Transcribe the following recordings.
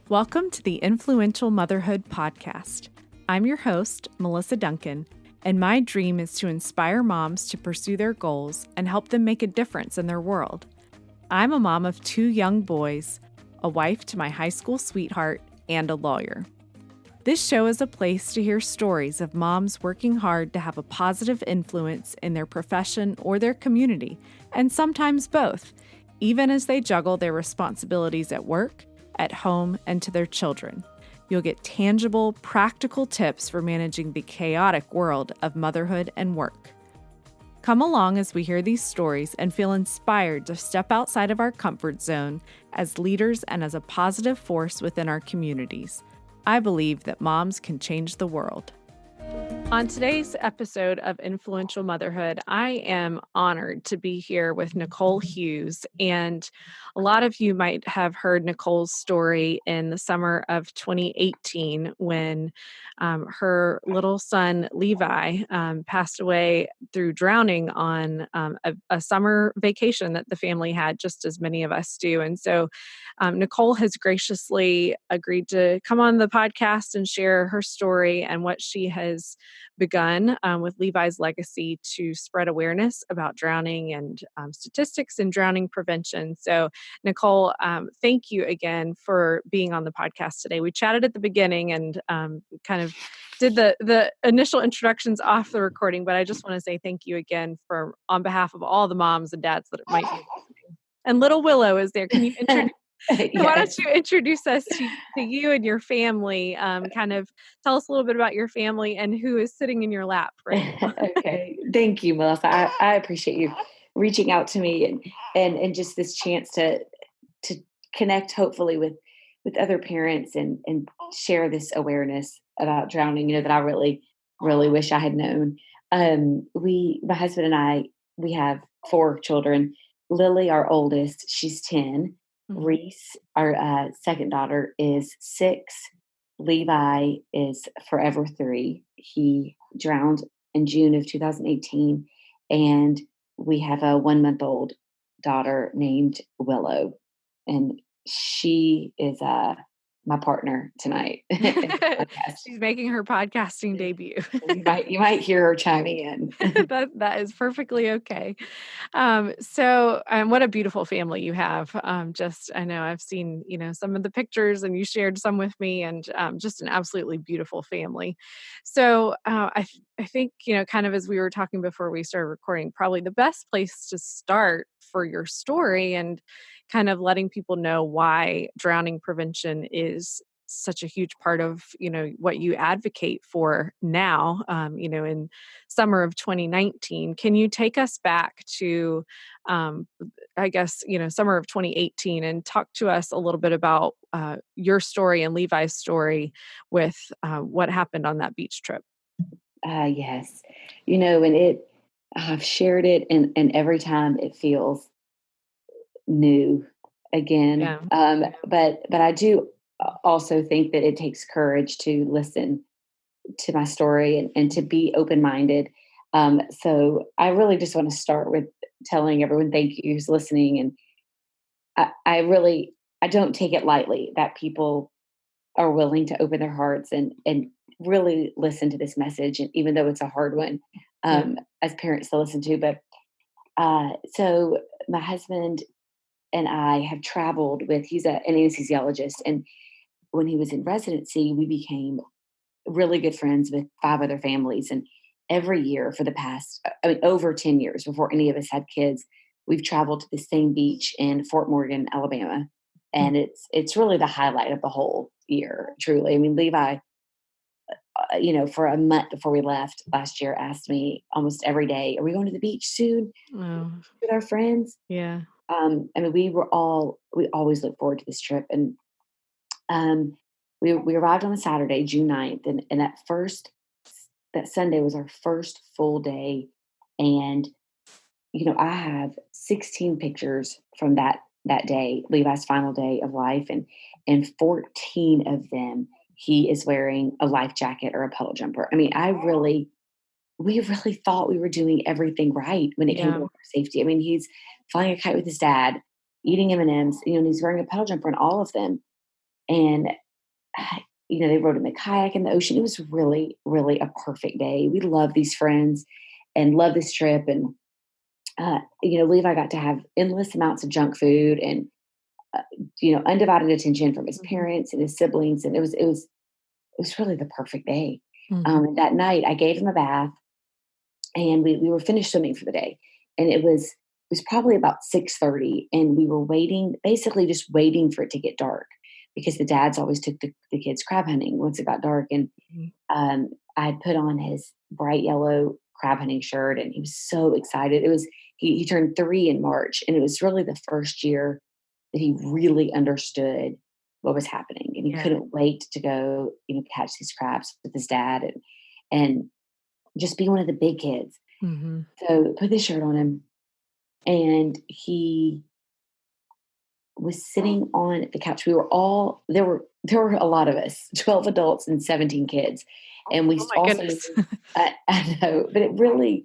Welcome to the Influential Motherhood Podcast. I'm your host, Melissa Duncan, and my dream is to inspire moms to pursue their goals and help them make a difference in their world. I'm a mom of 2 young boys, a wife to my high school sweetheart, and a lawyer. This show is a place to hear stories of moms working hard to have a positive influence in their profession or their community, and sometimes both, even as they juggle their responsibilities at work, at home, and to their children. You'll get tangible, practical tips for managing the chaotic world of motherhood and work. Come along as we hear these stories and feel inspired to step outside of our comfort zone as leaders and as a positive force within our communities. I believe that moms can change the world. On today's episode of Influential Motherhood, I am honored to be here with Nicole Hughes. And a lot of you might have heard Nicole's story in the summer of 2018 when her little son, Levi, passed away through drowning on a summer vacation that the family had, just as many of us do. And so Nicole has graciously agreed to come on the podcast and share her story and what she has begun with Levi's legacy to spread awareness about drowning and statistics and drowning prevention. So, Nicole, thank you again for being on the podcast today. We chatted at the beginning and kind of did the initial introductions off the recording, but I just want to say thank you again for on behalf of all the moms and dads that might be listening. And little Willow is there. Can you introduce? Yes. Why don't you introduce us to you and your family? Kind of tell us a little bit about your family and who is sitting in your lap right now. Okay. Thank you, Melissa. I appreciate you reaching out to me and just this chance to connect hopefully with other parents and share this awareness about drowning, that I really, really wish I had known. My husband and I, we have 4 children. Lily, our oldest, she's 10. Reese, our second daughter, is 6. Levi is forever 3. He drowned in June of 2018. And we have a 1-month-old daughter named Willow. And she is my partner tonight. She's making her podcasting debut. You might hear her chiming in. That is perfectly okay. So what a beautiful family you have. I know I've seen, some of the pictures and you shared some with me and just an absolutely beautiful family. So I think, kind of as we were talking before we started recording, probably the best place to start for your story and kind of letting people know why drowning prevention is such a huge part of what you advocate for now in summer of 2019. Can you take us back to I guess summer of 2018 and talk to us a little bit about your story and Levi's story with what happened on that beach trip? Yes, and I've shared it, and every time it feels new again. Yeah. But I do also think that it takes courage to listen to my story and to be open-minded. So I really just want to start with telling everyone thank you who's listening. And I don't take it lightly that people are willing to open their hearts and really listen to this message. And even though it's a hard one, as parents to listen to, but so my husband and I have traveled with, he's an anesthesiologist. And when he was in residency, we became really good friends with 5 other families. And every year for the past, over 10 years before any of us had kids, we've traveled to the same beach in Fort Morgan, Alabama. And it's really the highlight of the whole year, truly. I mean, Levi, for a month before we left last year, asked me almost every day, "Are we going to the beach soon with our friends?" Yeah. We always look forward to this trip. And we arrived on a Saturday, June 9th. And that Sunday was our first full day. And, I have 16 pictures from that day, Levi's final day of life. And 14 of them, he is wearing a life jacket or a puddle jumper. I mean, we really thought we were doing everything right when it came to water safety. I mean, he's flying a kite with his dad, eating M&Ms, and he's wearing a puddle jumper in all of them. And they rode in the kayak in the ocean. It was really, really a perfect day. We love these friends and love this trip. And Levi got to have endless amounts of junk food and uh, undivided attention from his Mhm. parents and his siblings, and it was really the perfect day. Mhm. And that night, I gave him a bath, and we were finished swimming for the day, and it was probably about 6:30, and we were waiting, basically just waiting for it to get dark, because the dads always took the kids crab hunting once it got dark. And Mhm. I had put on his bright yellow crab hunting shirt, and he was so excited. He turned 3 in March, and it was really the first year that he really understood what was happening, and he Yeah. couldn't wait to go, catch these crabs with his dad and just be one of the big kids. Mhm. So put this shirt on him, and he was sitting on the couch. We were all there were a lot of us, 12 adults and 17 kids. And we Oh my also goodness. I know, but it really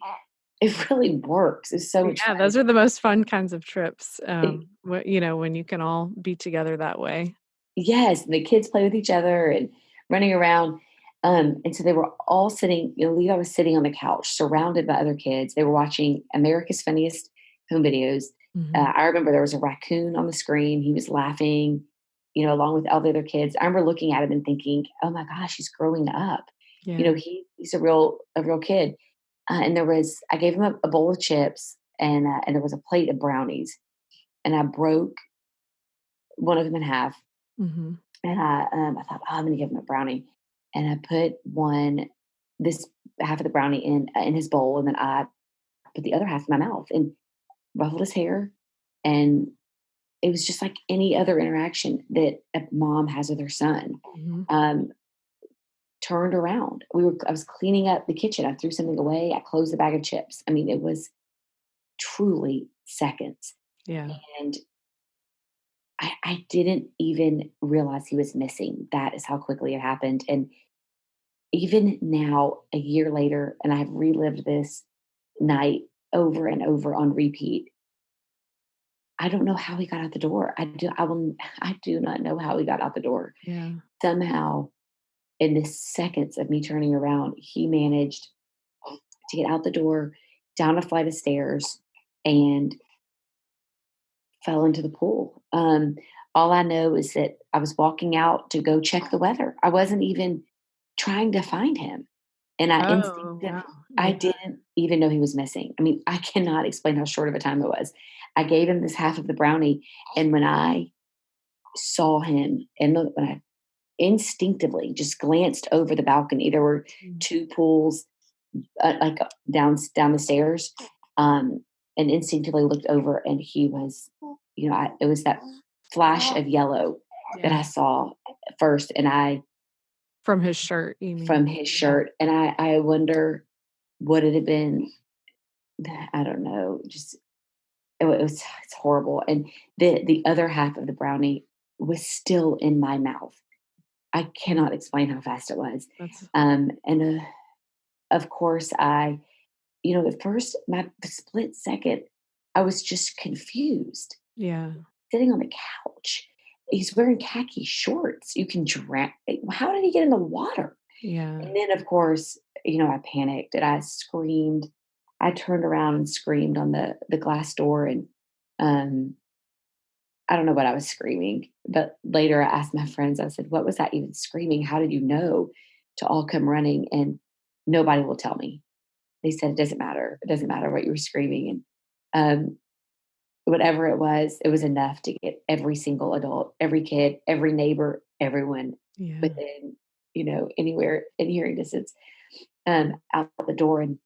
works. It's so much Yeah, fun. those are the most fun kinds of trips, It, when you can all be together that way. yes, and the kids play with each other and running around. And so they were all sitting, Levi was sitting on the couch surrounded by other kids. They were watching America's Funniest Home Videos. Mhm. I remember there was a raccoon on the screen. He was laughing, along with all the other kids. I remember looking at him and thinking, "Oh my gosh, he's growing up. Yeah. He's a real kid." And I gave him a bowl of chips, and there was a plate of brownies, and I broke one of them in half, Mhm. and I thought, "Oh, I'm gonna give him a brownie," and I put this half of the brownie in his bowl, and then I put the other half in my mouth and ruffled his hair, and it was just like any other interaction that a mom has with her son. Mhm. Um, Turned around, I was cleaning up the kitchen. I threw something away. I closed the bag of chips. I mean, it was truly seconds, Yeah. and I didn't even realize he was missing. That is how quickly it happened, and even now, a year later, and I've relived this night over and over on repeat. I don't know how he got out the door. I do not know how he got out the door. Yeah. Somehow, in the seconds of me turning around, he managed to get out the door, down a flight of stairs, and fell into the pool. All I know is that I was walking out to go check the weather. I wasn't even trying to find him. And Oh, wow. I Yeah. didn't even know he was missing. I mean, I cannot explain how short of a time it was. I gave him this half of the brownie, and when I saw him and when I instinctively just glanced over the balcony, there were Mm. 2 pools, down the stairs, um, and instinctively looked over, and he was, it was that flash of yellow that Yeah. I saw first, and From his shirt, you from mean? his Yeah. shirt, and I wonder what it had been. I don't know, just it's horrible, and the other half of the brownie was still in my mouth. I Mm. cannot explain how fast it was. That's And of course, at first, my split second, I was just confused. yeah. Sitting on the couch, he's wearing khaki shorts. You can drown. How did he get in the water? Yeah. And then, of course, I panicked and I screamed. I turned around and screamed on the glass door, and um, I don't know what I was screaming. But later, I asked my friends. I said, "What was that even screaming? How did you know to all come running?" And nobody will tell me. They said, "It doesn't matter. It doesn't matter what you were screaming." And whatever it was enough to get every single adult, every kid, every neighbor, everyone Yeah. within, anywhere in hearing distance, out the door and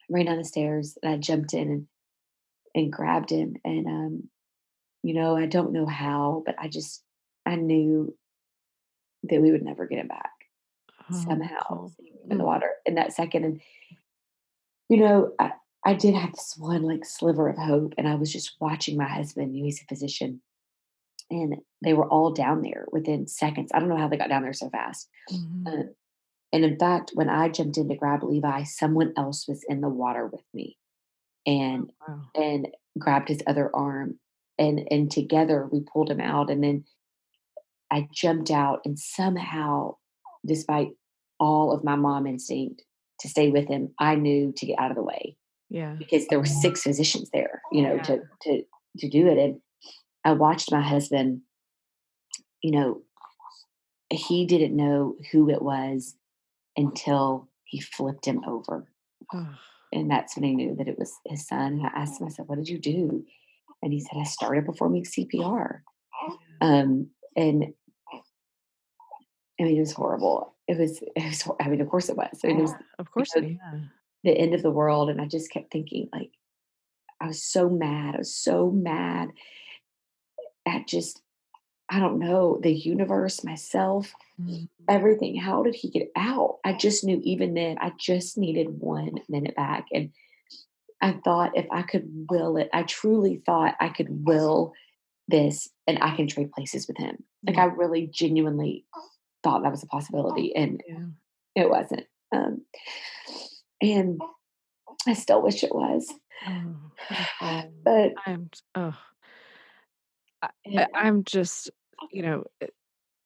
ran down the stairs. And I jumped in and grabbed him. And, I don't know how, but I knew that we would never get him back Oh, somehow, Nicole. seeing him in the Mm. water in that second. And, you know, I, I did have this one like sliver of hope. And I was just watching my husband, he's a physician, and they were all down there within seconds. I don't know how they got down there so fast. Mhm. Uh, and in fact, when I jumped in to grab Levi, someone else was in the water with me Oh, and wow. and grabbed his other arm, and together we pulled him out. And then I jumped out, and somehow, despite all of my mom instinct to stay with him, I knew to get out of the way Yeah. because there were 6 physicians there, Yeah. to do it. And I watched my husband, you know, he didn't know who it was until he flipped him over. Oh, And that's when he knew that it was his son. And I asked him, I said, "What did you do?" And he said, "I started performing CPR." And I mean, it was horrible. I mean, of course it was. I mean, it was, of you course. know, Yeah. the end of the world. And I just kept thinking, like, I was so mad. I was so mad at just, I don't know, the universe, myself, Mm. everything. How did he get out? I just knew even then, I just needed 1 minute back. And I thought if I could will it, I truly thought I could will this and I can trade places with him. Like, Yeah. I really genuinely thought that was a possibility, and Yeah. it wasn't. And I still wish it was. Oh, Nicole, But I'm oh, and I'm just, you know,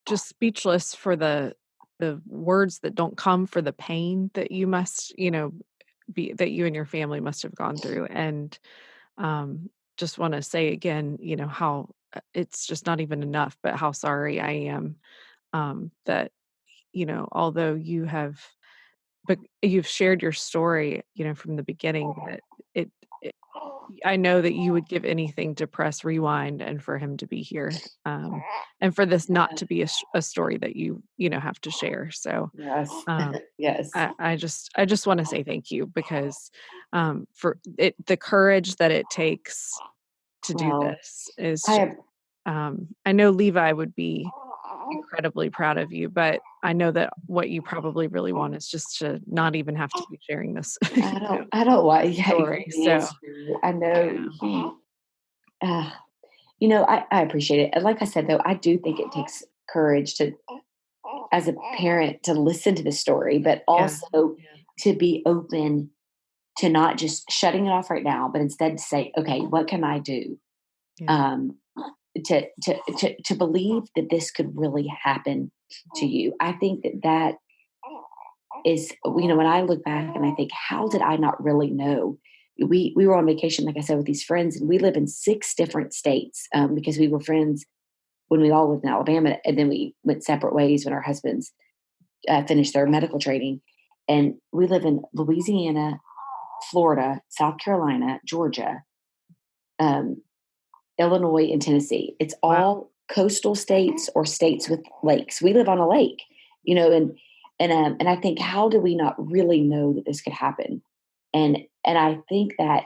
just speechless for the words that don't come for the pain that you must, be that you and your family must have gone through. And just want to say again, how it's just not even enough, but how sorry I am that, although but you've shared your story, from the beginning that it, it I know that you would give anything to press rewind and for him to be here, and for this not yeah, to be a story that have to share. So, yes, um, yes. I just want to say thank you because for it, the courage that it takes to do Well, this is I just, have I know Levi would be incredibly proud of you, but I know that what you probably really want is just to not even have to be sharing this, I don't want yeah, story. he So, is true. I yeah, know he uh, I appreciate it. And like I said though, I do think it takes courage to as a parent to listen to the story, but yeah, also yeah, to be open to not just shutting it off right now, but instead to say, okay, what can I do? yeah, Um, to believe that this could really happen to you. I think that is, when I look back and I think, how did I not really know? We were on vacation, like I said, with these friends, and we live in 6 different states, because we were friends when we all lived in Alabama, and then we went separate ways when our husbands finished their medical training. And we live in Louisiana, Florida, South Carolina, Georgia, um, Illinois, and Tennessee. It's wow, all coastal states or states with lakes. We live on a lake, and I think, how do we not really know that this could happen? And I think that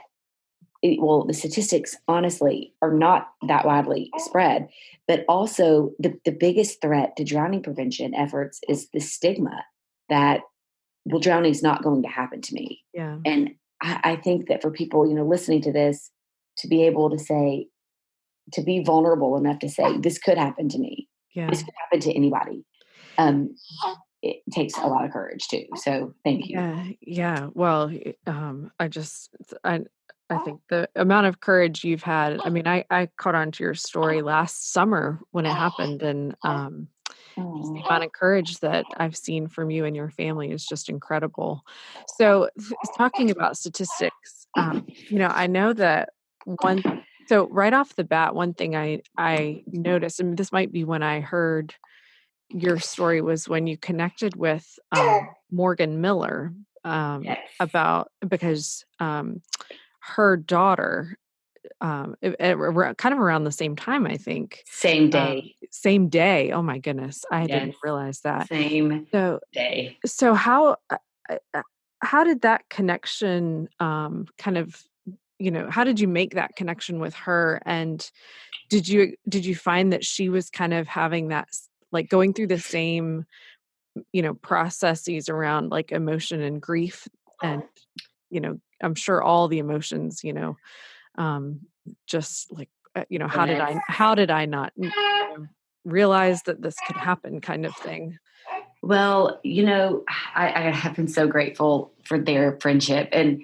the statistics honestly are not that widely spread, but also the biggest threat to drowning prevention efforts is the stigma that, well, drowning is not going to happen to me. yeah, And I think that for people, listening to this, to be able to say, to be vulnerable enough to say, this could happen to me. yeah. This could happen to anybody. Um, it takes a lot of courage too. So thank you. Yeah, yeah. Well, I think the amount of courage you've had. I mean, I caught on to your story last summer when it happened, and just the Oh, amount of courage that I've seen from you and your family is just incredible. So, talking about statistics, I know that one. So right off the bat, one thing I noticed, and this might be when I heard your story was when you connected with, Morgan Miller, yes. about because, her daughter, kind of around the same time, I think, Same day. same day. Oh my goodness, I Yes. didn't realize that. Same So day. so how did that connection, kind of how did you make that connection with her? And did you find that she was kind of having that like going through the same, processes around like emotion and grief and, I'm sure all the emotions, um, just like, Yes. how did I not realize that this could happen kind of thing? Well, I have been so grateful for their friendship and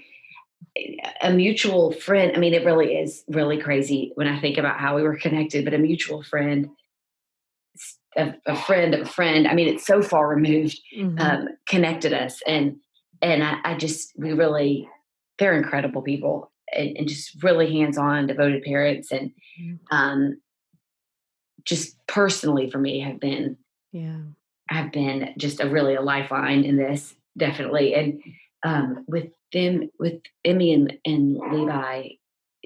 a mutual friend. I mean, it really is really crazy when I think about how we were connected, but a mutual friend a friend of a friend. I mean, it's so far removed, Mhm. connected us. And I just, we really, they're incredible people, and just really hands-on, devoted parents. And Mhm. um, just personally for me Yeah. have been just a lifeline in this, definitely. And with them, with Emmy and Levi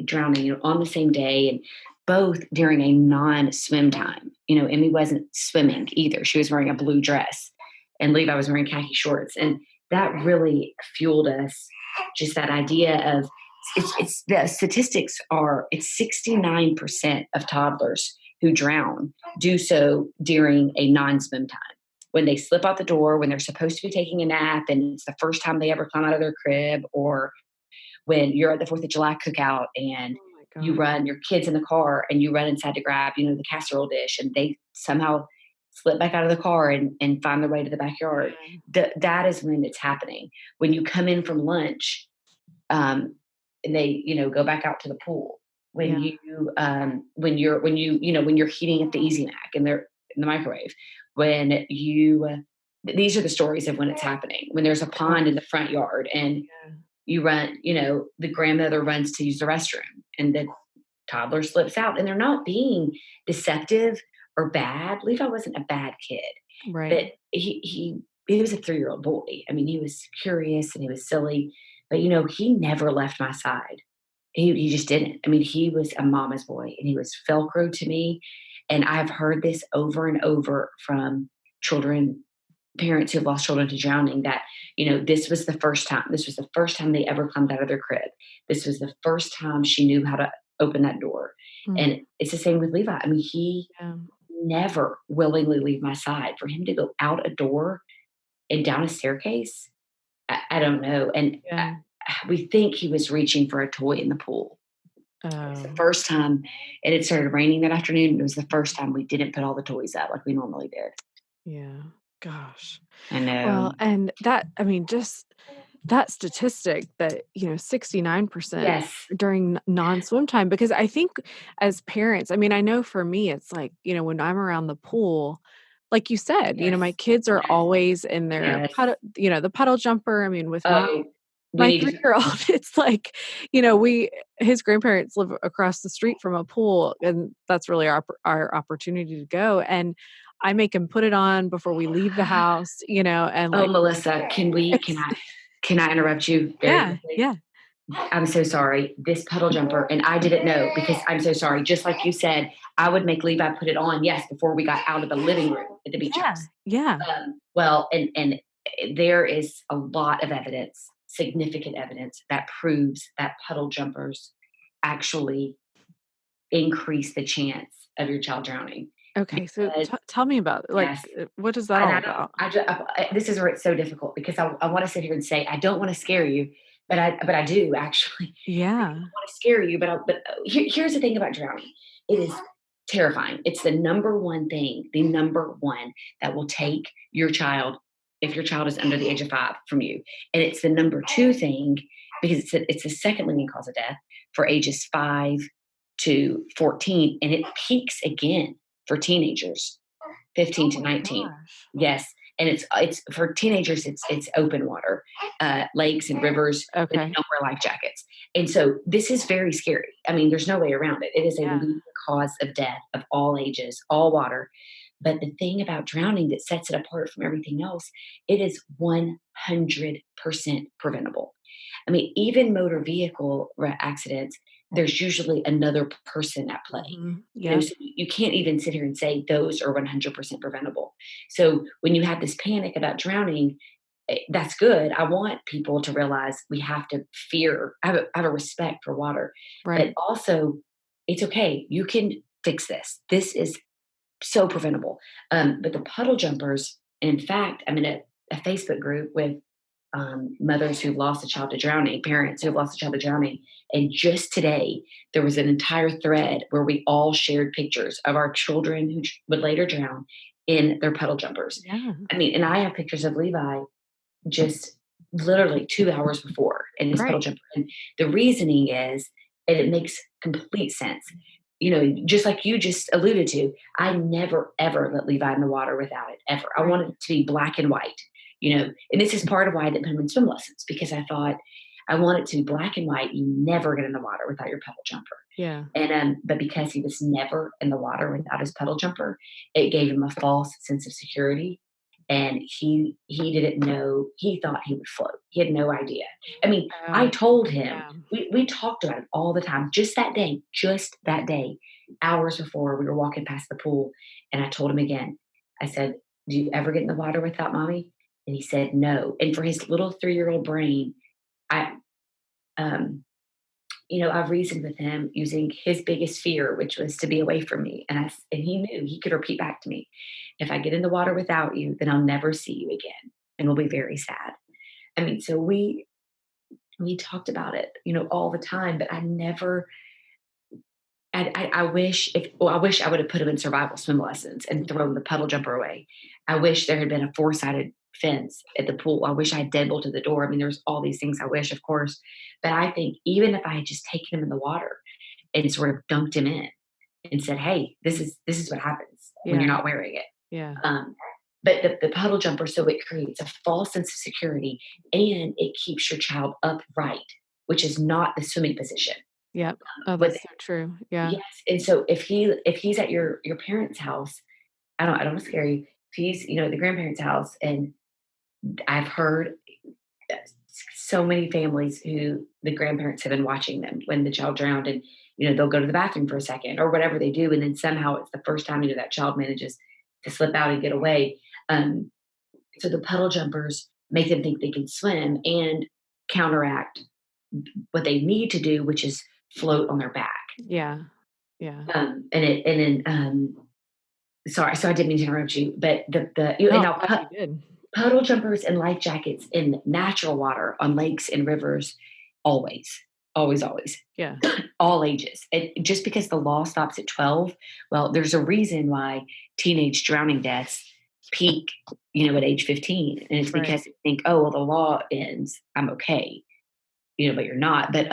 drowning, on the same day, and both during a non-swim time. Emmy wasn't swimming either. She was wearing a blue dress, and Levi was wearing khaki shorts, and that really fueled us. Just that idea of, it's the statistics are, it's 69% of toddlers who drown do so during a non-swim time, when they slip out the door, when they're supposed to be taking a nap and it's the first time they ever climb out of their crib, or when you're at the 4th of July cookout and Oh my you god. run your kids in the car and you run inside to grab, the casserole dish, and they somehow slip back out of the car and find their way to the backyard. Yeah. That is when it's happening. When you come in from lunch, and they, go back out to the pool. When Yeah. you, when you're heating up the Easy Mac and they're in the microwave, when you, these are the stories of when it's happening. When there's a pond in the front yard and Yeah. you run, the grandmother runs to use the restroom and the toddler slips out, and they're not being deceptive or bad. Levi wasn't a bad kid, Right. but he was a 3-year-old boy. I mean, he was curious and he was silly, but he never left my side. He just didn't. I mean, he was a mama's boy, and he was Velcro to me. And I've heard this over and over from children, parents who've lost children to drowning, that, this was the first time they ever climbed out of their crib. This was the first time she knew how to open that door. Mm. And it's the same with Levi. I mean, he Yeah. never willingly leave my side. For him to go out a door and down a staircase, I don't know. And Yeah. we think he was reaching for a toy in the pool. It was the Oh. first time, and it started raining that afternoon. It was the first time we didn't put all the toys out like we normally did. Yeah. Gosh. I Well, know. and that, I mean, just that statistic that, 69% Yes. during non-swim time, because I think as parents, I mean, I know for me, it's like, when I'm around the pool, like you said, my Yes. kids are Yes. always in their Yes. the puddle jumper. I mean, with my Oh, we my need to. 3-year-old, it's like, we his grandparents live across the street from a pool, and that's really our opportunity to go, and I make him put it on before we leave the house, and, Oh, like, Melissa, it's can I interrupt you very yeah, quickly? yeah, I'm so sorry. This puddle jumper, and I didn't know, because I'm so sorry. Just like you said, I would make Levi put it on, yes, before we got out of the living room at the beach yeah, house. yeah. Well, and there is a lot of evidence, significant evidence, that proves that puddle jumpers actually increase the chance of your child drowning. Okay, so Because, tell me about, like, yes, what is that and all I don't, about? this is where it's so difficult, because I want to sit here and say I don't want to scare you, but I do actually. I don't Yeah, want to scare you, but here's the thing about drowning. It is terrifying. It's the number one thing, the number one that will take your child, if your child is under the age of 5, from you. And it's the number two thing, because it's the second leading cause of death for ages 5 to 14, and it peaks again for teenagers, 15 oh to my 19. gosh. Yes. And it's for teenagers, it's open water, lakes and rivers that they Okay, don't wear life jackets. And so this is very scary. I mean, there's no way around it. It is a yeah, leading cause of death of all ages, all water. But the thing about drowning that sets it apart from everything else, it is 100% preventable. I mean, even motor vehicle accidents, there's usually another person at play. mhm, yep, So you can't even sit here and say those are 100% preventable. So when you have this panic about drowning, that's good. I want people to realize we have to fear, I have a respect for water, but right, also it's okay. You can fix this. This is so preventable. But the puddle jumpers, in fact, I'm in a Facebook group with mothers who've lost a child to drowning, parents who've lost a child to drowning. And just today, there was an entire thread where we all shared pictures of our children who would later drown in their puddle jumpers. yeah, I mean, and I have pictures of Levi just literally 2 hours before in his puddle right, jumper. And the reasoning is, and it makes complete sense. just like you just alluded to, I never ever let Levi in the water without it, ever. I Right. wanted it to be black and white, and this is part of why I didn't put him in swim lessons, because I thought I want it to be black and white. You never get in the water without your pedal jumper. Yeah. And but because he was never in the water without his pedal jumper, it gave him a false sense of security. And he didn't know, he thought he would float. He had no idea. I mean, I Oh, told him, yeah. we talked about it all the time, just that day, hours before we were walking past the pool. And I told him again, I said, "Do you ever get in the water without mommy?" And he said no. And for his little 3-year-old brain, I um I've reasoned with him using his biggest fear, which was to be away from me. And he knew, he could repeat back to me, "If I get in the water without you, then I'll never see you again, and we'll be very sad." I mean, so we talked about it, all the time, but I never. I wish I wish I would have put him in survival swim lessons and thrown the puddle jumper away. I wish there had been a four-sided fence at the pool. I wish I had deadbolted the door. I mean, there's all these things I wish, of course, but I think even if I had just taken him in the water and sort of dunked him in and said, "Hey, this is what happens when Yeah. you're not wearing it." Yeah. Um, but the puddle jumper, so it creates a false sense of security, and it keeps your child upright, which is not the swimming position. Yep. Oh, With that's so true. Yeah. Yes, and so if he's at your parents' house, I don't wanna scare you. If he's, at the grandparents' house, and I've heard so many families who the grandparents have been watching them when the child drowned, and, they'll go to the bathroom for a second or whatever they do, and then somehow it's the first time, that child manages to slip out and get away. Um, so the puddle jumpers make them think they can swim and counteract what they need to do, which is float on their back. Yeah. Yeah. Sorry, so I didn't mean to interrupt you, but No, and I'm now glad you did. puddle jumpers and life jackets in natural water on lakes and rivers, always, always, always, Yeah. all ages. And just because the law stops at 12, well, there's a reason why teenage drowning deaths peak, at age 15, and it's Right. because they think, oh, well, the law ends, I'm okay, but you're not. But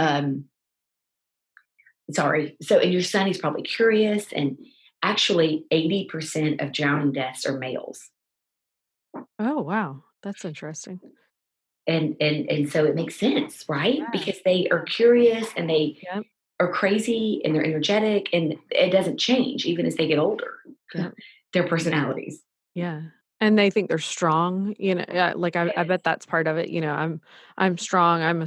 sorry. So, and your son, he's probably curious, and actually, 80% of drowning deaths are males. Oh, wow. That's interesting. And so it makes sense, right? Yeah. Because they are curious, and they Yep. are crazy, and they're energetic, and it doesn't change even as they get older, Yep. their personalities. Yeah. And they think they're strong, yeah, like, I Yes. bet that's part of it, I'm strong, I'm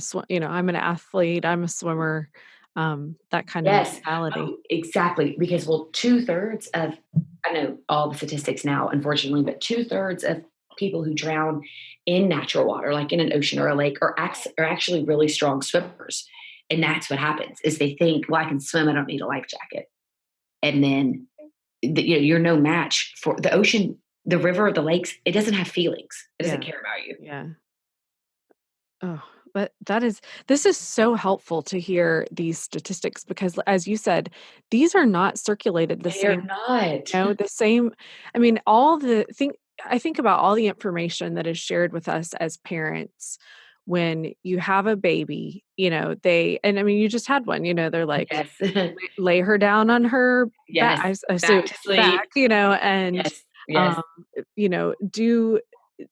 an athlete, I'm a swimmer, that kind of Yes. mentality. Oh, exactly. Because, well, 2/3 of, I know all the statistics now, unfortunately, but 2/3 of people who drown in natural water, like in an ocean or a lake, are actually really strong swimmers. And that's what happens is they think, well, I can swim, I don't need a life jacket. And then you're no match for the ocean, the river, the lakes. It doesn't have feelings. It doesn't Yeah. care about you. Yeah. Oh, but this is so helpful to hear these statistics because as you said, these are not circulated the They are same, not. the same. I mean, all the think I think about all the information that is shared with us as parents when you have a baby, they and I mean you just had one, they're like Yes. lay her down on her back. Yes. I Back assume to back, sleep. and Yes. Yes. um,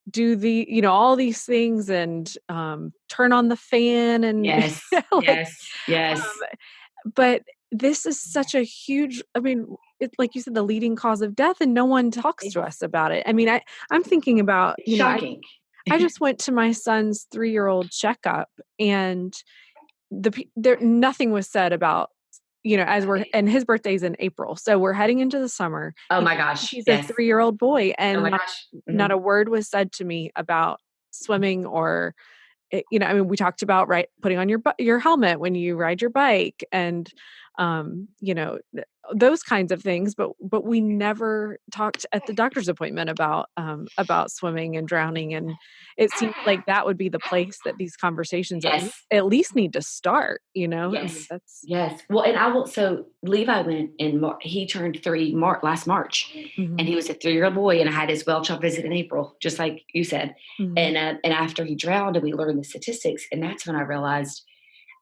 do the all these things and turn on the fan and Yes. like Yes. Yes. um, but this is such a huge, I mean, it's like you said, the leading cause of death and no one talks to It's us about it. I mean, I'm thinking about, shocking. I just went to my son's 3-year-old checkup and there nothing was said about, as we're and his birthday's in April. So we're heading into the summer. Oh my gosh. He's a Yes. 3-year-old boy Oh and my gosh. not Mhm. a word was said to me about swimming or I mean, we talked about, right, putting on your helmet when you ride your bike and, those kinds of things, but we never talked at the doctor's appointment about swimming and drowning, and it seems like that would be the place that these conversations Yes. at least need to start, I mean, Yes. that's Yes. Well, and so Levi went he turned 3 last March, and Mhm, he was a 3-year-old boy, and I had his well child visit in April, just like you said. mhm, And after he drowned, and we learned the statistics, and that's when I realized,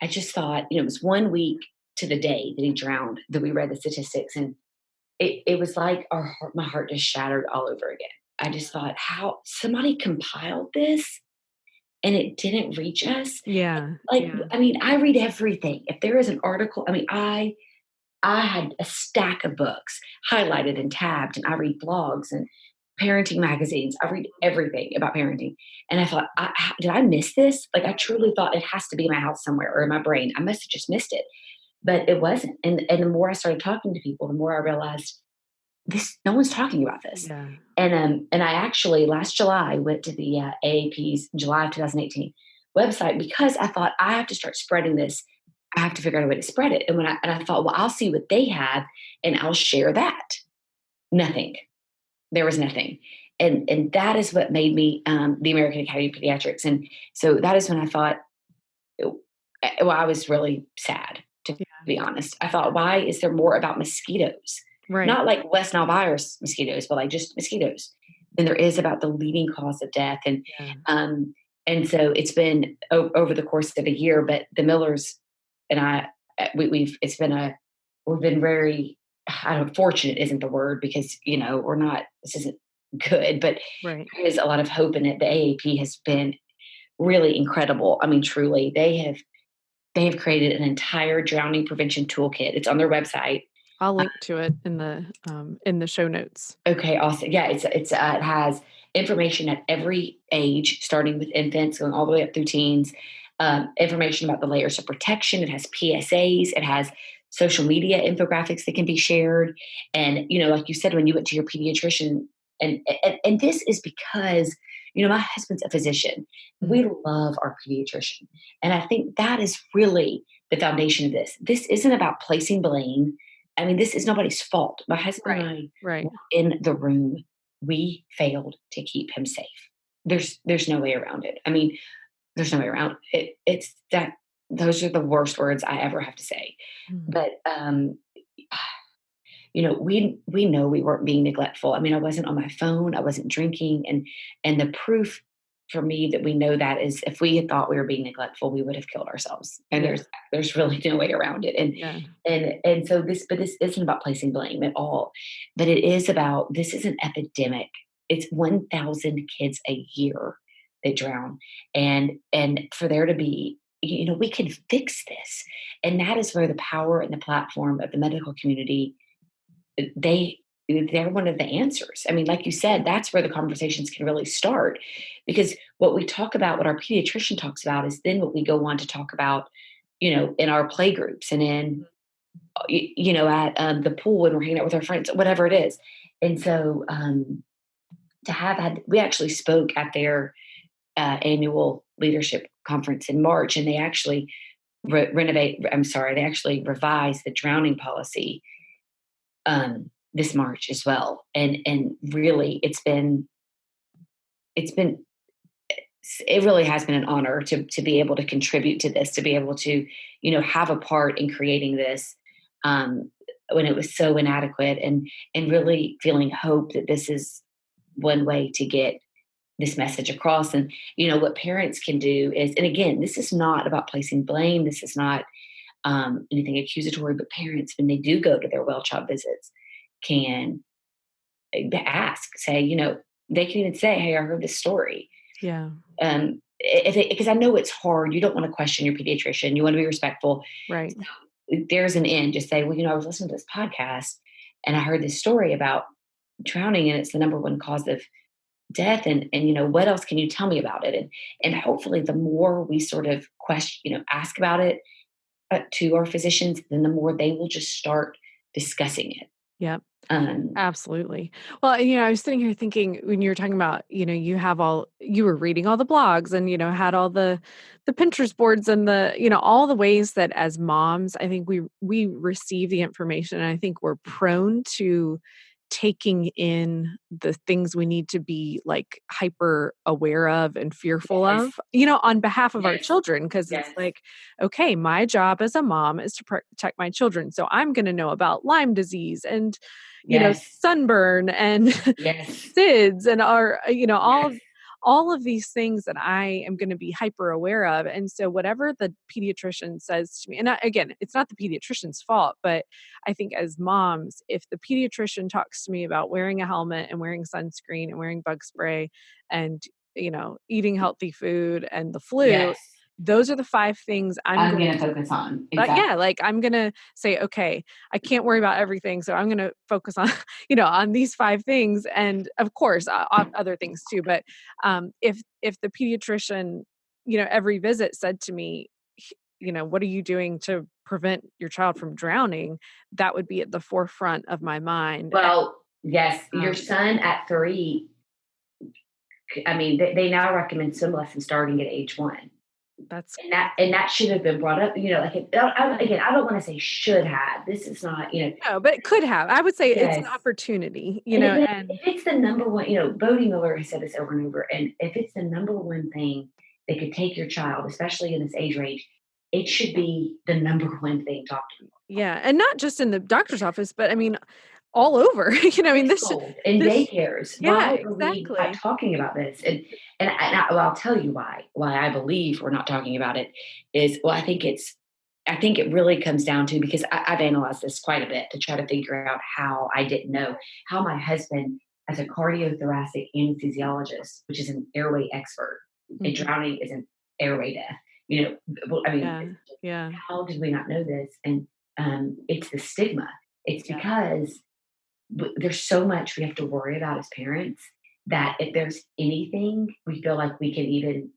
I just thought, it was 1 week to the day that he drowned, that we read the statistics, and it was like my heart just shattered all over again. I just thought, how somebody compiled this and it didn't reach us. Yeah. Like, I mean, I read everything. If there is an article, I mean, I had a stack of books highlighted and tabbed, and I read blogs and parenting magazines. I read everything about parenting. And I thought, did I miss this? Like, I truly thought it has to be in my house somewhere or in my brain. I must have just missed it, but it wasn't. And the more I started talking to people, the more I realized no one's talking about this. Yeah. And I actually last July went to the AAP's July of 2018 website because I thought I have to start spreading this. I have to figure out a way to spread it. And I thought, well, I'll see what they have and I'll share that. Nothing. There was nothing. And that is what made me the American Academy of Pediatrics. And so that is when I thought, well, I was really sad, to be honest. I thought, why is there more about mosquitoes? Right. Not like West Nile virus mosquitoes, but like just mosquitoes than there is about the leading cause of death. And so it's been over the course of a year, but the Millers and I, we've been very, I don't know, fortunate isn't the word because, we're not, this isn't good, but Right. there is a lot of hope in it. The AAP has been really incredible. I mean, truly, they have created an entire drowning prevention toolkit. It's on their website. I'll link to it in the show notes. Okay, awesome. Yeah, it has information at every age, starting with infants, going all the way up through teens. Information about the layers of protection. It has PSAs. It has social media infographics that can be shared. And like you said, when you went to your pediatrician, and this is because my husband's a physician. We love our pediatrician, and I think that is really the foundation of this. This isn't about placing blame. I mean, this is nobody's fault. My husband and I were in the room. We failed to keep him safe. There's no way around it. I mean, there's no way around it. It's that those are the worst words I ever have to say. But we know we weren't being neglectful. I mean, I wasn't on my phone. I wasn't drinking, and the proof for me that we know that is if we had thought we were being neglectful, we would have killed ourselves. And there's really no way around it. And so this isn't about placing blame at all, but it is about this is an epidemic. It's 1,000 kids a year that drown, and for there to be we can fix this, and that is where the power and the platform of the medical community they're one of the answers. I mean, like you said, that's where the conversations can really start because what we talk about, what our pediatrician talks about is then what we go on to talk about, in our play groups and in, at the pool when we're hanging out with our friends, whatever it is. And so we actually spoke at their annual leadership conference in March, and they actually they actually revised the drowning policy this March as well. And really it really has been an honor to be able to contribute to this, to be able to, have a part in creating this when it was so inadequate and really feeling hope that this is one way to get this message across. And, what parents can do is, and again, this is not about placing blame. This is not anything accusatory, but parents, when they do go to their well child visits, can say, they can even say, hey, I heard this story. Yeah. Because I know it's hard. You don't want to question your pediatrician. You want to be respectful. Right. So there's an end. Just say, well, I was listening to this podcast and I heard this story about drowning and it's the number one cause of death. And what else can you tell me about it? And hopefully the more we sort of question, ask about it to our physicians, then the more they will just start discussing it. Yep. Absolutely. Well, I was sitting here thinking when you were talking about, you were reading all the blogs and, had all the Pinterest boards and all the ways that as moms, I think we receive the information. And I think we're prone to taking in the things we need to be like hyper aware of and fearful of, on behalf of our children. Cause it's like, okay, my job as a mom is to protect my children. So I'm going to know about Lyme disease and, sunburn and SIDS and all all of these things that I am going to be hyper aware of. And so whatever the pediatrician says to me, and again, it's not the pediatrician's fault, but I think as moms, if the pediatrician talks to me about wearing a helmet and wearing sunscreen and wearing bug spray and, eating healthy food and the flu, Yes. those are the 5 things I'm I'm going going to to, focus on. yeah, Exactly. like I'm going to say, okay, I can't worry about everything. So I'm going to focus on, on these 5 things. And of course, other things too. But if the pediatrician, every visit said to me, what are you doing to prevent your child from drowning? That would be at the forefront of my mind. And, Well, yes, your um, son at 3, I mean, they now recommend swim lessons starting at age 1. that's And that should have been brought up, like, again, I don't wanna say should have. This is not, no, but it could have. I would say it's an yes. opportunity, But and if it's the number one, Bodie Miller has said this over and over, and if it's the number one thing that could take your child, especially in this age range, it should be the number one thing talked about. yeah, and not just in the doctor's office, but I mean all over. This Preschool and this daycares. yeah, Why are we not exactly. talking about this? Well, I'll tell you why I believe we're not talking about it is, well, I think it really comes down to, because I've analyzed this quite a bit to try to figure out how I didn't know how my husband, as a cardiothoracic anesthesiologist, which is an airway expert, and Mhm. drowning is an airway death. Well, I mean, Yeah, yeah, how did we not know this? And it's the stigma. It's yeah, because there's so much we have to worry about as parents that if there's anything we feel like we can even,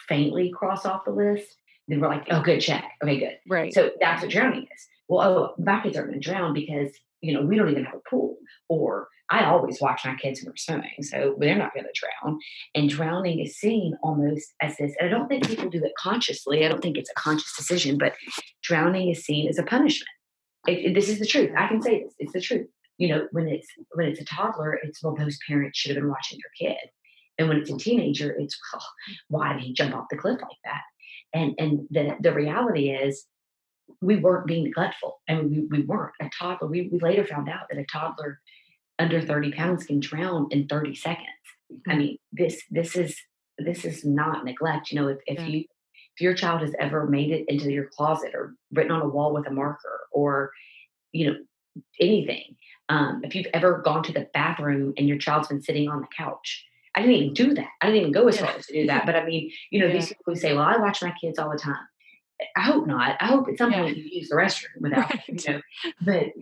faintly cross off the list, then we're like, oh, good, check. Okay, good. right. So that's what drowning is. Well, oh, my kids aren't going to drown because, we don't even have a pool. Or I always watch my kids when they're swimming, so they're not going to drown. And drowning is seen almost as this, and I don't think people do it consciously. I don't think it's a conscious decision, but drowning is seen as a punishment. This is the truth. Yeah, I can say this. It's the truth. When it's a toddler, it's, well, those parents should have been watching their kid. And when it's a teenager, it's, well, why did he jump off the cliff like that? And the reality is, we weren't being neglectful, and we weren't. A toddler. We later found out that a toddler under 30 pounds can drown in 30 seconds. I mhm, mean, this is not neglect. If yeah, your child has ever made it into your closet or written on a wall with a marker, or you know anything. If you've ever gone to the bathroom and your child's been sitting on the couch, I didn't even do that. I didn't even go as yeah, far as to do that. But I mean, yeah, these people who say, "Well, I watch my kids all the time." I hope not. I hope at some yeah, point you use the restroom without right. But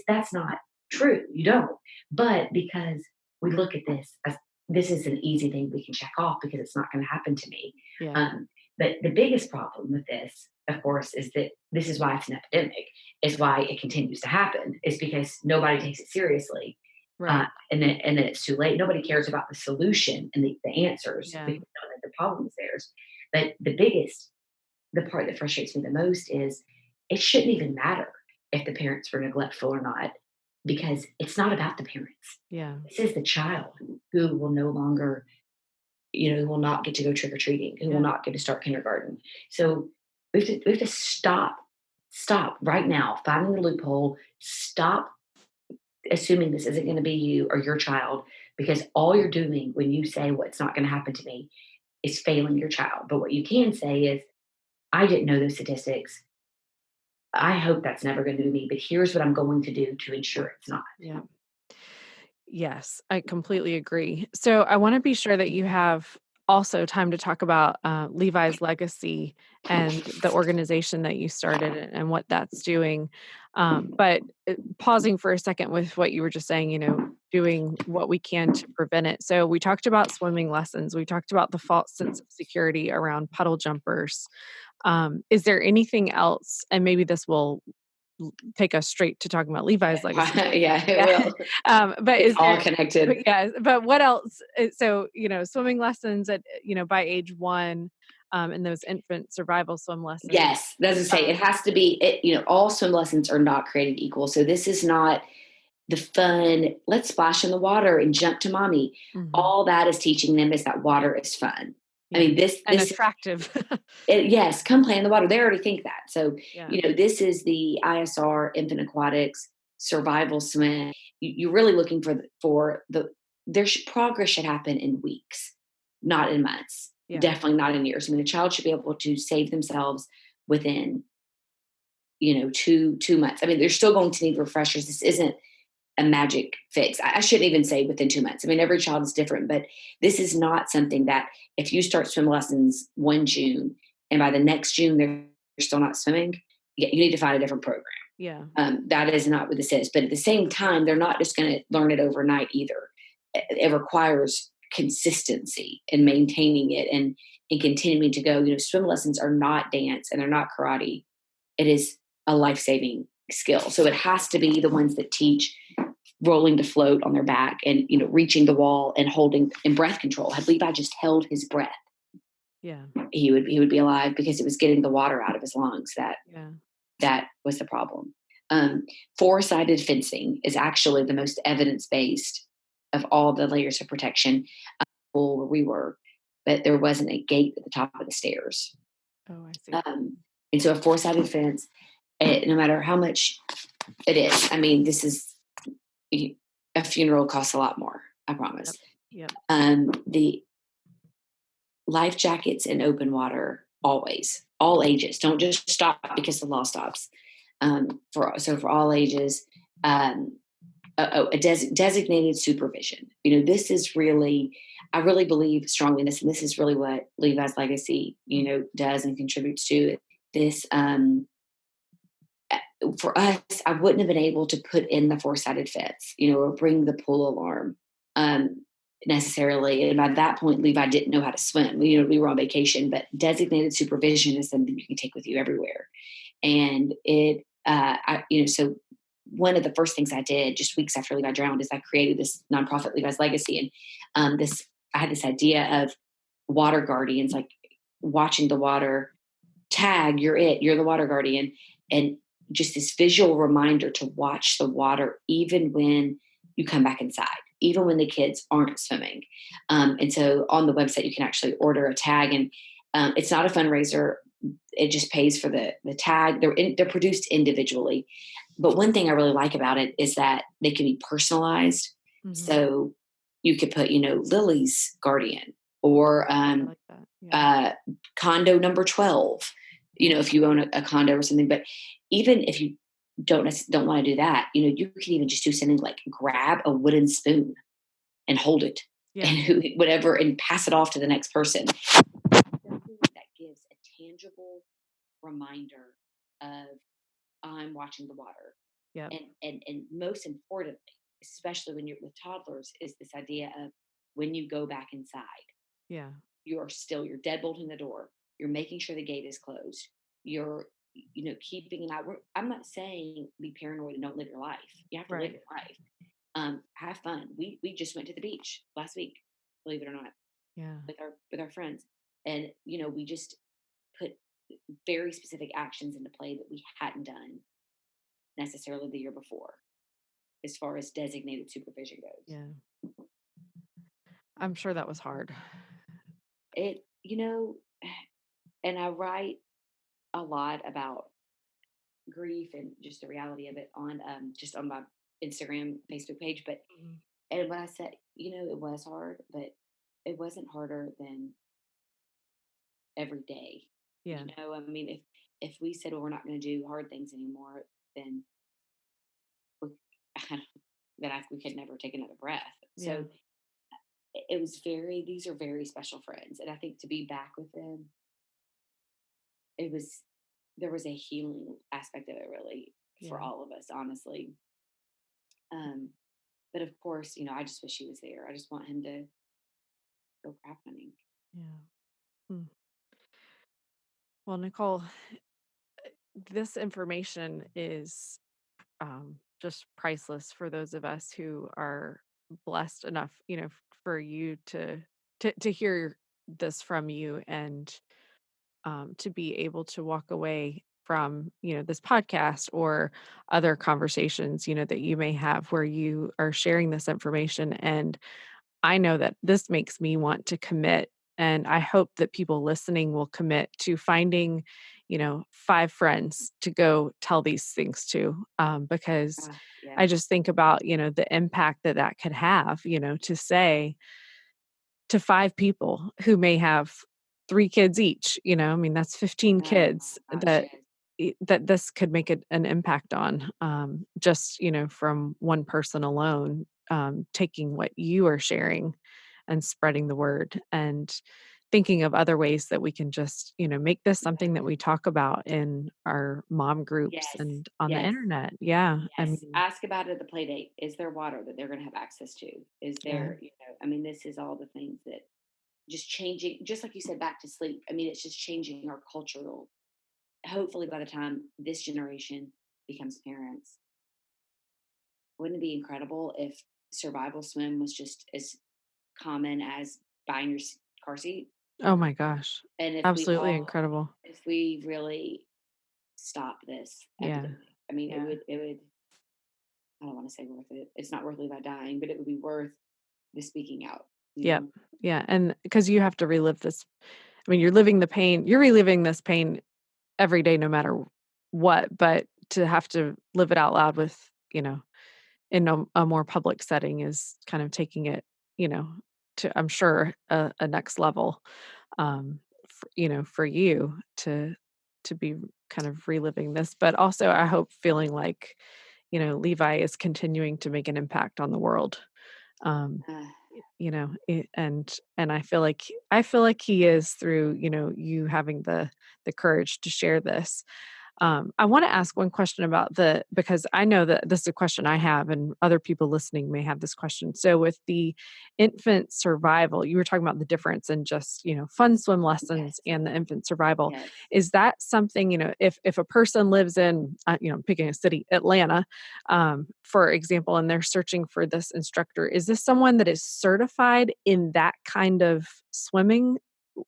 that's not true. You don't. But because we look at this as, this is an easy thing we can check off because it's not going to happen to me. Yeah, Um, but the biggest problem with this, of course, is that this is why it's an epidemic. Is why it continues to happen. Is because nobody takes it seriously. right. And then it's too late. Nobody cares about the solution and the answers Yeah, because they know that the problem is theirs. But the part that frustrates me the most is, it shouldn't even matter if the parents were neglectful or not, because it's not about the parents. yeah, This is the child who will no longer, who will not get to go trick or treating, who will yeah, not get to start kindergarten. So we have to stop right now, finding the loophole, stop assuming this isn't going to be you or your child, because all you're doing when you say what's not going to happen to me is failing your child. But what you can say is, I didn't know those statistics. I hope that's never going to be me, but here's what I'm going to do to ensure it's not. yeah. Yes, I completely agree. So I want to be sure that you have also time to talk about Levi's legacy and the organization that you started and what that's doing. But pausing for a second with what you were just saying, doing what we can to prevent it. So we talked about swimming lessons. We talked about the false sense of security around puddle jumpers. Is there anything else? And maybe this will take us straight to talking about Levi's legacy. Yeah, it Yeah. will. But It's is all there connected. but what else? So, swimming lessons at, by age 1, and those infant survival swim lessons. Yes, that's to say, Um, it has to be. All swim lessons are not created equal. So this is not the fun. Let's splash in the water and jump to mommy. mhm, All that is teaching them is that water is fun. I yeah, mean, this and this attractive. yes, come play in the water. They already think that. So, Yeah, this is the ISR infant aquatics survival swim. You're really looking for the progress should happen in weeks, not in months, Yeah. definitely not in years. I mean, a child should be able to save themselves within, 2 months. I mean, they're still going to need refreshers. This isn't a magic fix. I shouldn't even say within 2 months. I mean, every child is different, but this is not something that if you start swim lessons one June and by the next June they're still not swimming, you need to find a different program. Yeah. That is not what this is. But at the same time, they're not just going to learn it overnight either. It requires consistency and maintaining it and continuing to go. Swim lessons are not dance and they're not karate. It is a life saving skill. So it has to be the ones that teach rolling to float on their back and reaching the wall and holding and breath control. Had Levi just held his breath, Yeah. he would be alive because it was getting the water out of his lungs Yeah. that was the problem. Four-sided fencing is actually the most evidence-based of all the layers of protection. Where we were, but there wasn't a gate at the top of the stairs. Oh, I see. And so a four-sided fence, no matter how much it is, I mean, this is a funeral costs a lot more. I promise. Yep. Yep. The life jackets in open water always, all ages. Don't just stop because the law stops. For all ages, designated supervision. This is really, I really believe strongly in this, and this is really what Levi's legacy, does and contributes to this. For us, I wouldn't have been able to put in the four-sided fence, or bring the pool alarm necessarily. And by that point, Levi didn't know how to swim. We were on vacation, but designated supervision is something you can take with you everywhere. And so one of the first things I did just weeks after Levi drowned is I created this nonprofit, Levi's Legacy. And I had this idea of water guardians, like watching the water tag, you're the water guardian. And just this visual reminder to watch the water, even when you come back inside, even when the kids aren't swimming. And so on the website, you can actually order a tag, and it's not a fundraiser. It just pays for the tag. They're produced individually. But one thing I really like about it is that they can be personalized. Mm-hmm. So you could put, Lily's guardian or I like that. Yeah. condo number 12, if you own a condo or something. But even if you don't want to do that, you can even just do something like grab a wooden spoon and hold it Yeah. and whatever and pass it off to the next person. Something that gives a tangible reminder of I'm watching the water. Yep. And most importantly, especially when you're with toddlers, is this idea of when you go back inside, Yeah. you're deadbolting the door. You're making sure the gate is closed. You're, keeping an eye. I'm not saying be paranoid and don't live your life. You have to live Right. your life. Have fun. We just went to the beach last week, believe it or not, Yeah. with our friends, and we just put very specific actions into play that we hadn't done necessarily the year before, as far as designated supervision goes. Yeah. I'm sure that was hard. It, and I write a lot about grief and just the reality of it on just on my Instagram, Facebook page. But Mhm. and when I said, it was hard, but it wasn't harder than every day. Yeah. I mean, if we said, well, we're not going to do hard things anymore, then we, we could never take another breath. Yeah. So it was these are very special friends. And I think to be back with them, it was, there was a healing aspect of it really for Yeah. all of us, honestly. Um, but of course, I just wish he was there. I just want him to go crap hunting. Yeah. Mm. Well, Nicole, this information is just priceless for those of us who are blessed enough, for you to hear this from you, and to be able to walk away from this podcast or other conversations that you may have where you are sharing this information. And I know that this makes me want to commit And I hope that people listening will commit to finding, 5 friends to go tell these things to, because Yeah. I just think about, the impact that that could have, to say to 5 people who may have 3 kids each, I mean, that's 15 Oh my kids gosh, that yes. that this could make an impact on, just, from one person alone, taking what you are sharing and spreading the word and thinking of other ways that we can just, make this something that we talk about in our mom groups Yes, and on the yes, internet. Yeah. I yes. mean, Ask about it at the play date. Is there water that they're gonna have access to? Is yeah. there, I mean, this is all the things that just changing, just like you said, back to sleep. I mean, it's just changing our cultural. Hopefully, by the time this generation becomes parents, wouldn't it be incredible if survival swim was just as common as buying your car seat? Oh my gosh. And Absolutely incredible. if we really stop this Yeah. epidemic, I mean, Yeah. it would, I don't want to say worth it. It's not worth Levi dying, but it would be worth the speaking out, you Yep. know? Yeah, and because you have to relive this. I mean, you're reliving this pain every day no matter what, but to have to live it out loud with, in a more public setting is kind of taking it, you know, to I'm sure a next level, for you to be kind of reliving this, but also I hope feeling like, Levi is continuing to make an impact on the world. Um, Uh, and I feel like he is through, you having the courage to share this. I want to ask one question about because I know that this is a question I have, and other people listening may have this question. So, with the infant survival, you were talking about the difference in just, fun swim lessons yes, and the infant survival. yes, Is that something, if a person lives in, picking a city, Atlanta, for example, and they're searching for this instructor, is this someone that is certified in that kind of swimming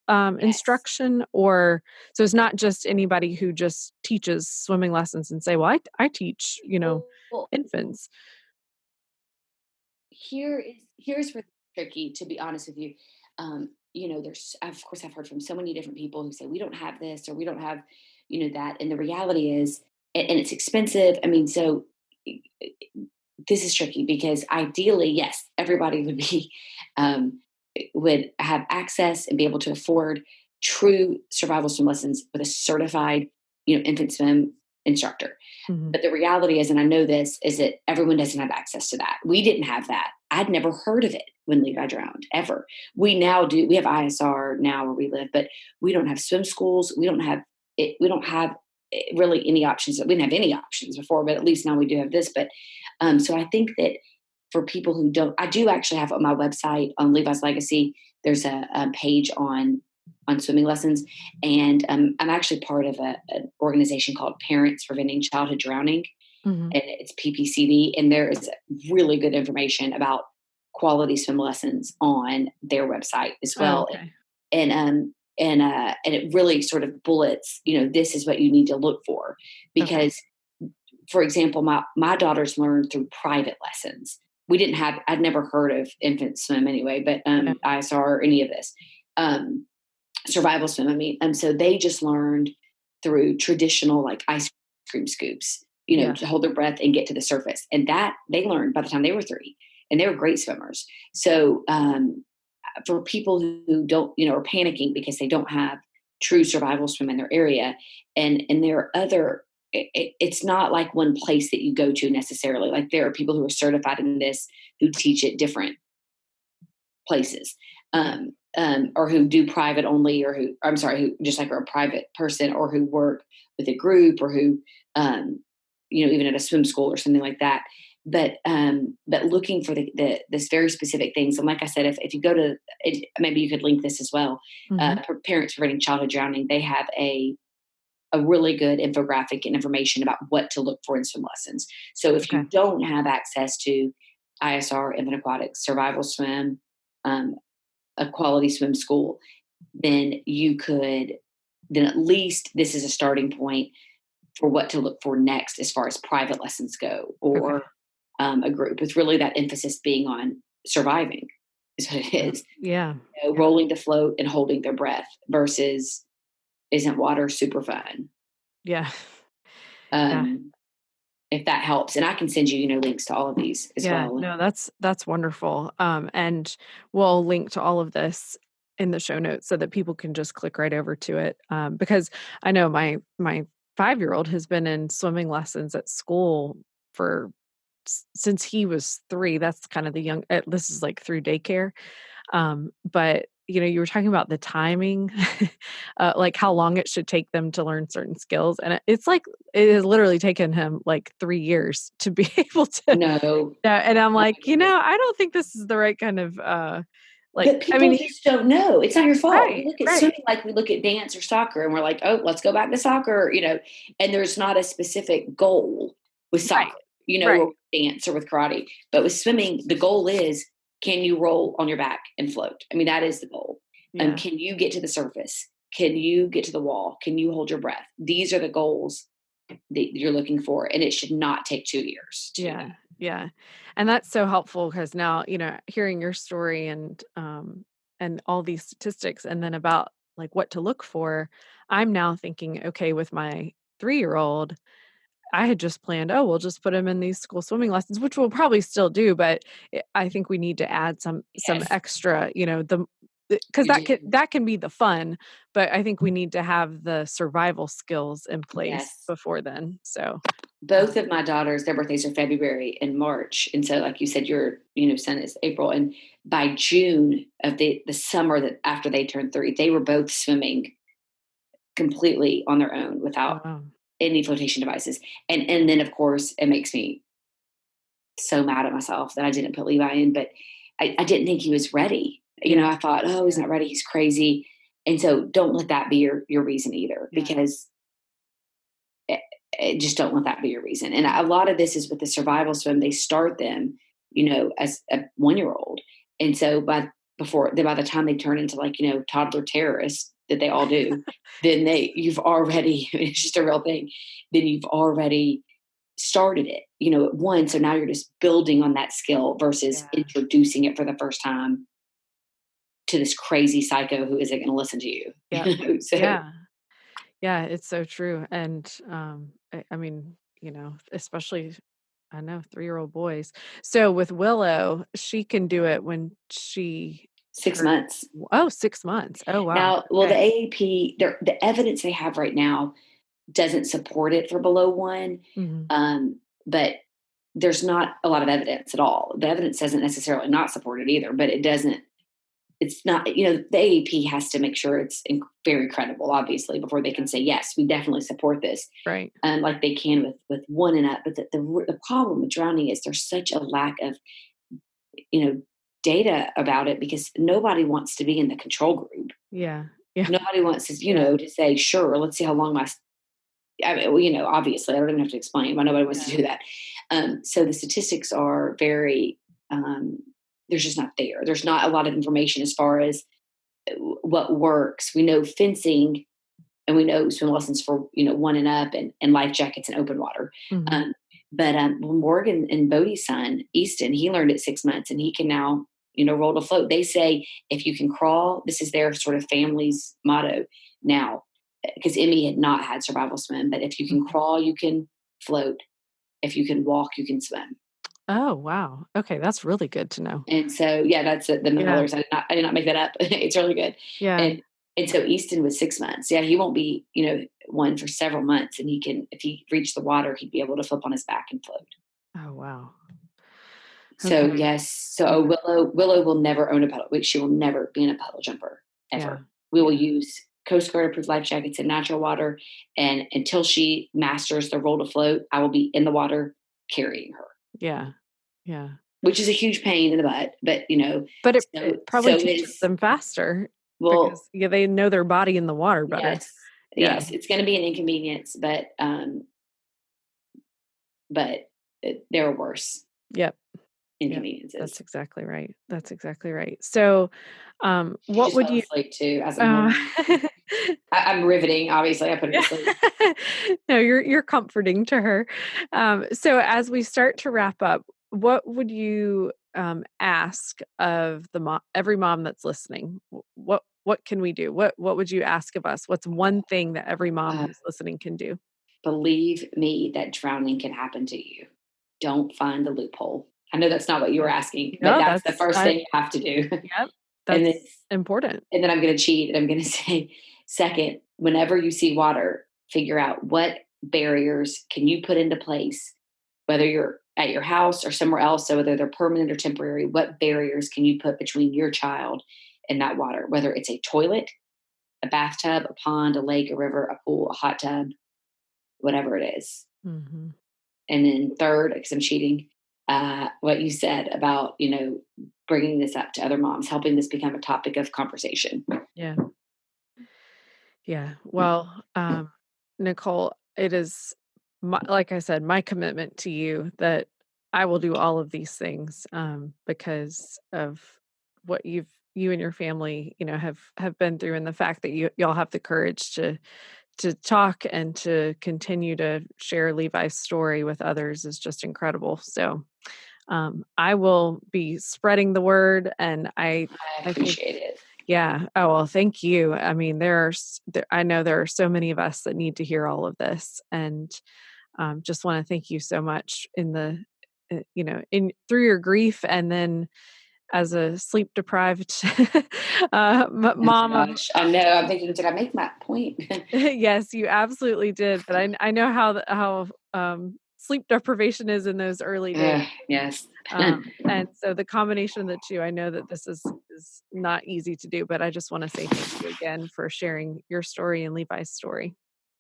yes. instruction, or so it's not just anybody who just teaches swimming lessons and say, "Well, I teach, Well, infants." here's where it's tricky, to be honest with you. There's, of course, I've heard from so many different people who say we don't have this or we don't have, that, and the reality is, and it's expensive. I mean, so i- i- this is tricky because ideally, yes, everybody would be um, would have access and be able to afford true survival swim lessons with a certified, infant swim instructor. Mhm. But the reality is, and I know this, is that everyone doesn't have access to that. We didn't have that. I'd never heard of it when Levi drowned, ever. We now do. We have ISR now where we live, but we don't have swim schools. We don't have it. We don't have really any options. We didn't have any options before, but at least now we do have this. But so I think that for people who don't, I do actually have on my website on Levi's Legacy. There's a page on swimming lessons, and I'm actually part of an organization called Parents Preventing Childhood Drowning, Mhm. and it's PPCD, and there is really good information about quality swim lessons on their website as Oh, well, okay. and it really sort of bullets, this is what you need to look for, Okay. because, for example, my daughters learned through private lessons. I'd never heard of infant swim anyway, but Yeah. ISR or any of this. Um, Survival swim, I mean, and so they just learned through traditional, like, ice cream scoops, Yeah. to hold their breath and get to the surface, and that they learned by the time they were 3, and they were great swimmers. So, for people who don't, are panicking because they don't have true survival swim in their area, and there are other, it's not like one place that you go to necessarily. Like, there are people who are certified in this who teach at different places, Okay. or who do private only, or who, I'm sorry, who just like are a private person, or who work with a group, or who, even at a swim school or something like that. But looking for this very specific things. And like I said, if you go to it, maybe you could link this as well. Mhm. Parents Preventing Childhood Drowning. They have a really good infographic and information about what to look for in swim lessons. So if Okay. you don't have access to ISR, infant aquatic, survival swim, um, a quality swim school, then then at least this is a starting point for what to look for next as far as private lessons go, Okay. or a group, with really that emphasis being on surviving. is what it Yeah. is. Yeah. You know, Yeah. rolling the float and holding their breath versus isn't water super fun? Yeah. Yeah. Um, if that helps. And I can send you, you know, links to all of these as Yeah, well. no, that's wonderful. And we'll link to all of this in the show notes so that people can just click right over to it. Because I know my 5-year-old has been in swimming lessons at school for since he was 3. That's kind of the young. This is like through daycare. But you were talking about the timing, like how long it should take them to learn certain skills, and it's like it has literally taken him like 3 years to be able to. No, Yeah, and I'm my like, goodness. I don't think this is the right kind of, like, But I mean, people just don't know. It's not your fault. We right, look at right, swimming like we look at dance or soccer, and we're like, oh, let's go back to soccer, you know, and there's not a specific goal with right, soccer, you know, right. or with dance or with karate. But with swimming, the goal is, can you roll on your back and float? I mean, that is the goal. Yeah, Can you get to the surface? Can you get to the wall? Can you hold your breath? These are the goals that you're looking for, and it should not take 2 years to do that. yeah, yeah, and that's so helpful because now, hearing your story and all these statistics and then about, like, what to look for, I'm now thinking, okay, with my 3-year-old, I had just planned, "Oh, we'll just put him in these school swimming lessons," which we'll probably still do, but I think we need to add some Yes, extra, because you do. that can be the fun, but I think we need to have the survival skills in place Yes. before then, so, Both of my daughters, their birthdays are February and March. And so, like you said, your, you know, son is April. And by June of the summer that after they turned 3, they were both swimming completely on their own oh, without wow. any flotation devices. And then of course it makes me so mad at myself that I didn't put Levi in, but I didn't think he was ready. You know, Yeah, I thought, oh, he's yeah, not ready, he's crazy. And so don't let that be your reason either, yeah, because eh, just don't let that be your reason. And a lot of this is with the survival swim. They start them, you know, as a 1 year old, and so by the time they turn into, like, you know, toddler terrorists that they all do, then you've already it's just a real thing. Then you've already started it, you know, at 1. So now you're just building on that skill versus yeah, introducing it for the first time to this crazy psycho who isn't going to listen to you. yeah, You know, so yeah. Yeah, it's so true, and, I mean, especially, I know, 3-year-old boys. So, with Willow, she can do it when she 6 turns months. 6 months. Oh, wow, Now, well, the okay. AAP, the evidence they have right now doesn't support it for below 1, Mhm. but there's not a lot of evidence at all. The evidence doesn't necessarily not support it either, but it doesn't. It's not. You know, the AAP has to make sure it's very credible, obviously, before they Yeah, can say yes, we definitely support this, right. like they can with 1 and up. But the problem with drowning is there's such a lack of, you know, data about it, because nobody wants to be in the control group. Yeah, yeah, Nobody wants to, you yeah, know, to say, sure, let's see how long my, I mean, well, you know, obviously, I don't even have to explain why nobody wants to yeah, do that. So the statistics are very, there's just not there. There's not a lot of information as far as what works. We know fencing, and we know swim lessons for, you know, 1 and up, and life jackets and open water. mhm. Um, but Morgan and Bodie's son, Easton, he learned at 6 months, and he can now, you know, roll to float. They say if you can crawl, this is their sort of family's motto now, because Emmy had not had survival swim. But if you can Mhm. crawl, you can float. If you can walk, you can swim. Oh, wow. Okay, that's really good to know. And so, yeah, that's the Yeah, pillars. I did not make that up. It's really good. yeah. And so Easton was 6 months. Yeah, he won't be, you know, 1 for several months, and he can, if he reached the water, he'd be able to flip on his back and float. Oh, wow. So Okay. yes, so Yeah, Willow will never own a puddle. She will never be in a puddle jumper yeah, ever. We will yeah, use Coast Guard approved life jackets in natural water, and until she masters the roll to float, I will be in the water carrying her, yeah, yeah. which is a huge pain in the butt. But you know, But it probably so teaches is, them faster well, because, yeah, they know their body in the water better. yes, Yeah, yes, it's going to be an inconvenience, but there are worse yep, yep, that's inconveniences. exactly right, that's exactly right. So, She what just would fell you asleep too as I'm uh, holding. I'm riveting. Obviously, I put her to yeah. sleep. No, you're comforting to her. So as we start to wrap up, what would you ask of every mom that's listening? What can we do? What would you ask of us? What's one thing that every mom Uh, who's listening can do? Believe me that drowning can happen to you. Don't find the loophole. I know that's not what you were Yeah. asking, but No, that's the first thing you have to do. yep, and then that's important. and then I'm going to cheat and I'm going to say, second, whenever you see water, figure out what barriers can you put into place, whether you're at your house or somewhere else. So whether they're permanent or temporary, what barriers can you put between your child and that water? Whether it's a toilet, a bathtub, a pond, a lake, a river, a pool, a hot tub, whatever it is. Mhm. And then third, because I'm cheating, what you said about bringing this up to other moms, helping this become a topic of conversation. Yeah. Yeah. Well, Nicole, it is like I said, my commitment to you that I will do all of these things because of what you and your family, have been through, and the fact that y'all have the courage to talk and to continue to share Levi's story with others is just incredible. So I will be spreading the word, and I I think appreciate it. yeah. Oh, well, thank you. I mean, I know there are so many of us that need to hear all of this, and just want to thank you so much in through your grief, and then as a sleep deprived Oh mom my of gosh. I know. I'm thinking, did I make my point? yes, you absolutely did. But I know how sleep deprivation is in those early days. Yes. And so the combination of the 2, I know that this is not easy to do, but I just wanna say thank you again for sharing your story and Levi's story.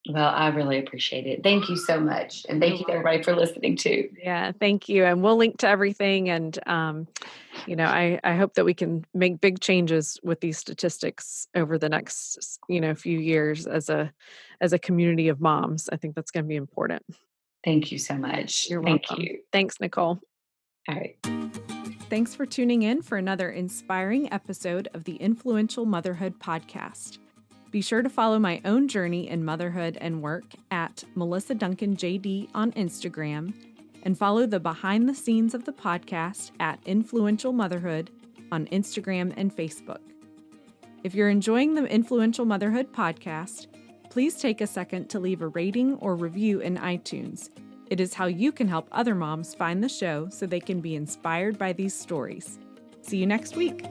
Well, I really appreciate it. Thank you so much. And You're thank you to welcome. everybody for listening too. Yeah, thank you, and we'll link to everything, and, I hope that we can make big changes with these statistics over the next few years as a community of moms. I think that's gonna be important. Thank you so much. You're Thank welcome. you. Thanks, Nicole. All right. Thanks for tuning in for another inspiring episode of the Influential Motherhood Podcast. Be sure to follow my own journey in motherhood and work at Melissa Duncan JD on Instagram, and follow the behind the scenes of the podcast at Influential Motherhood on Instagram and Facebook. If you're enjoying the Influential Motherhood Podcast, please take a second to leave a rating or review in iTunes. It is how you can help other moms find the show so they can be inspired by these stories. See you next week.